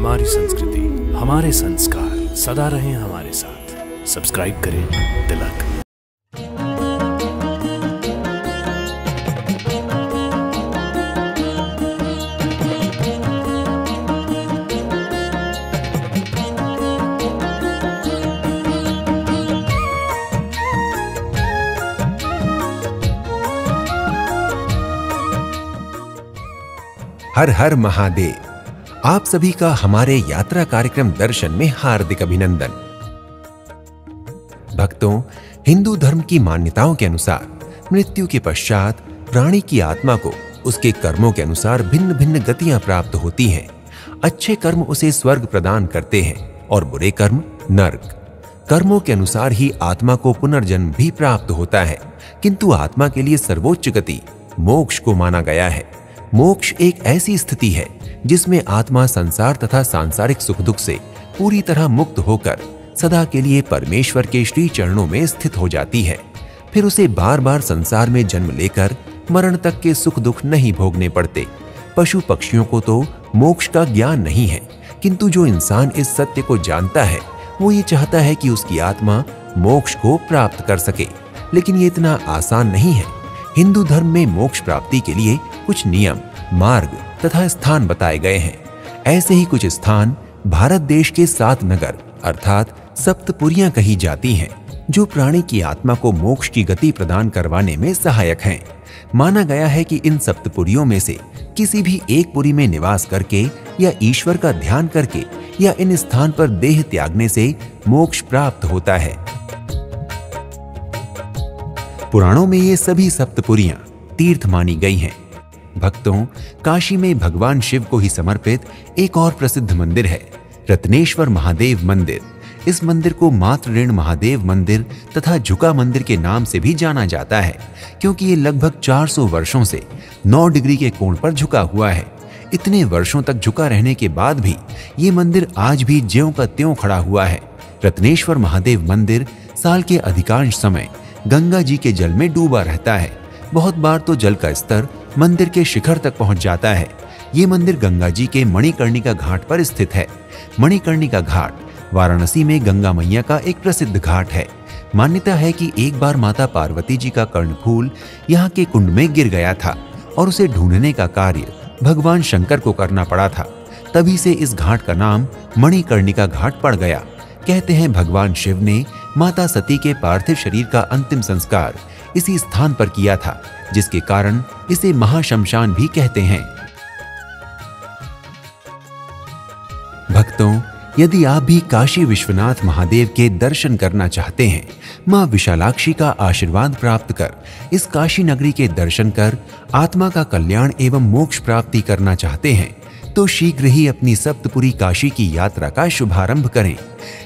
हमारी संस्कृति, हमारे संस्कार सदा रहें हमारे साथ। सब्सक्राइब करें तिलक। हर हर महादेव। आप सभी का हमारे यात्रा कार्यक्रम दर्शन में हार्दिक अभिनंदन। भक्तों, हिंदू धर्म की मान्यताओं के अनुसार मृत्यु के पश्चात प्राणी की आत्मा को उसके कर्मों के अनुसार भिन्न भिन्न गतियां प्राप्त होती हैं। अच्छे कर्म उसे स्वर्ग प्रदान करते हैं और बुरे कर्म नरक। कर्मों के अनुसार ही आत्मा को पुनर्जन्म भी प्राप्त होता है, किंतु आत्मा के लिए सर्वोच्च गति मोक्ष को माना गया है। मोक्ष एक ऐसी स्थिति है जिसमें आत्मा संसार तथा सांसारिक सुख दुख से पूरी तरह मुक्त होकर सदा के लिए परमेश्वर के श्री चरणों में स्थित हो जाती है। फिर उसे बार बार संसार में जन्म लेकर मरण तक के सुख दुख नहीं भोगने पड़ते। पशु पक्षियों को तो मोक्ष का ज्ञान नहीं है, किंतु जो इंसान इस सत्य को जानता है वो ये चाहता है कि उसकी आत्मा मोक्ष को प्राप्त कर सके, लेकिन ये इतना आसान नहीं है। हिंदू धर्म में मोक्ष प्राप्ति के लिए कुछ नियम, मार्ग तथा स्थान बताए गए हैं। ऐसे ही कुछ स्थान भारत देश के 7 नगर अर्थात सप्तपुरियां कही जाती हैं, जो प्राणी की आत्मा को मोक्ष की गति प्रदान करवाने में सहायक हैं। माना गया है कि इन सप्तपुरियों में से किसी भी एक पुरी में निवास करके या ईश्वर का ध्यान करके या इन स्थान पर देह त्यागने से मोक्ष प्राप्त होता है। पुराणों में ये सभी सप्तपुरियां तीर्थ मानी गई हैं। भक्तों, काशी में भगवान शिव को ही समर्पित एक और प्रसिद्ध मंदिर है, रत्नेश्वर महादेव मंदिर। इस मंदिर को मात्र ऋण महादेव मंदिर तथा झुका मंदिर के नाम से भी जाना जाता है, क्योंकि ये लगभग 400 वर्षों से 9 डिग्री के कोण पर झुका हुआ है। इतने वर्षों तक झुका रहने के बाद भी ये मंदिर आज भी ज्यों का त्यों खड़ा हुआ है। रत्नेश्वर महादेव मंदिर साल के अधिकांश समय गंगा जी के जल में डूबा रहता है। बहुत बार तो जल का स्तर मंदिर के शिखर तक पहुंच जाता है। ये मंदिर गंगा जी के मणिकर्णिका घाट पर स्थित है। मणिकर्णिका घाट वाराणसी में गंगा मैया का एक प्रसिद्ध घाट है। मान्यता है कि एक बार माता पार्वती जी का कर्णफूल यहाँ के कुंड में गिर गया था और उसे ढूंढने का कार्य भगवान शंकर को करना पड़ा था। तभी से इस घाट का नाम मणिकर्णिका घाट पड़ गया। कहते हैं भगवान शिव ने माता सती के पार्थिव शरीर का अंतिम संस्कार इसी स्थान पर किया था, जिसके कारण इसे महाशमशान भी कहते हैं। भक्तों, यदि आप भी काशी विश्वनाथ महादेव के दर्शन करना चाहते हैं, मां विशालाक्षी का आशीर्वाद प्राप्त कर इस काशी नगरी के दर्शन कर आत्मा का कल्याण एवं मोक्ष प्राप्ति करना चाहते हैं, तो शीघ्र ही अपनी सप्तपुरी काशी की यात्रा का शुभारंभ करें।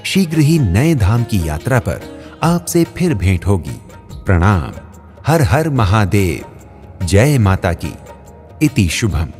शीघ्र ही नए धाम की यात्रा पर आपसे फिर भेंट होगी। प्रणाम। हर हर महादेव। जय माता की। इति शुभम।